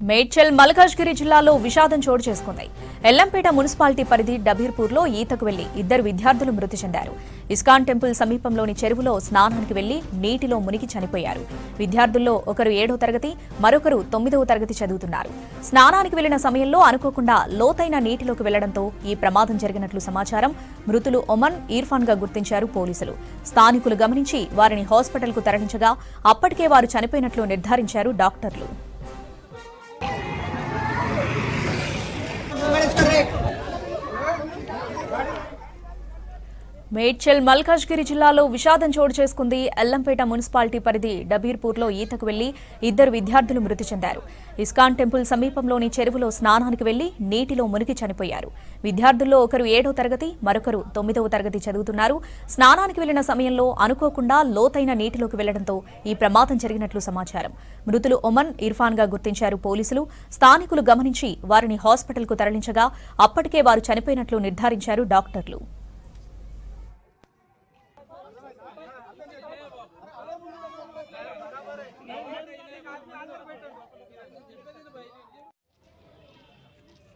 మేడ్చల్ మల్కాజ్గిరి జిల్లాలో విషాదం చోటు చేసుకుంది. ఎల్లంపేట మున్సిపాలిటీ పరిధి డబీర్పూర్లో ఈతకు వెళ్లి ఇద్దరు విద్యార్థులు మృతి చెందారు. ఇస్కాన్ టెంపుల్ సమీపంలోని చెరువులో స్నానానికి వెళ్లి నీటిలో మునిగి చనిపోయారు. విద్యార్థుల్లో ఒకరు 7వ తరగతి, మరొకరు 9వ తరగతి చదువుతున్నారు. స్నానానికి వెళ్లిన సమయంలో అనుకోకుండా లోతైన నీటిలోకి వెళ్లడంతో ఈ ప్రమాదం జరిగినట్లు సమాచారం. మృతులు ఒమన్, ఇర్ఫాన్ గా గుర్తించారు పోలీసులు. స్థానికులు గమనించి వారిని హాస్పిటల్కు తరలించగా అప్పటికే వారు చనిపోయినట్లు నిర్ధారించారు డాక్టర్లు. మేడ్చల్ మల్కాజ్గిరి జిల్లాలో విషాదం చోటు చేసుకుంది. ఎల్లంపేట మున్సిపాలిటీ పరిధి డబీర్పూర్లో ఈతకు వెళ్లి ఇద్దరు విద్యార్థులు మృతి చెందారు. ఇస్కాన్ టెంపుల్ సమీపంలోని చెరువులో స్నానానికి వెళ్లి నీటిలో మునిగి చనిపోయారు. విద్యార్థుల్లో ఒకరు 7వ తరగతి, మరొకరు 9వ తరగతి చదువుతున్నారు. స్నానానికి వెళ్లిన సమయంలో అనుకోకుండా లోతైన నీటిలోకి వెళ్లడంతో ఈ ప్రమాదం జరిగినట్లు సమాచారం. మృతులు ఒమన్, ఇర్ఫాన్ గా గుర్తించారు పోలీసులు. స్థానికులు గమనించి వారిని హాస్పిటల్కు తరలించగా అప్పటికే వారు చనిపోయినట్లు నిర్ధారించారు డాక్టర్లు.